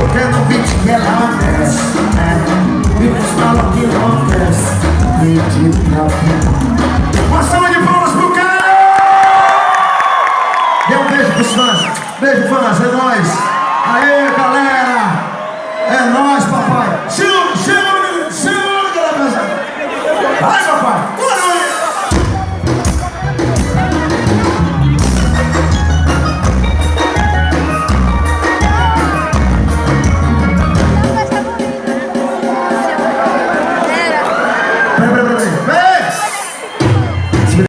quero 20 quilômetros. E os falam quilômetros. Uma salva de palmas pro cara! Dê um beijo pros fãs. Beijo, fãs, é nóis. Aê, galera!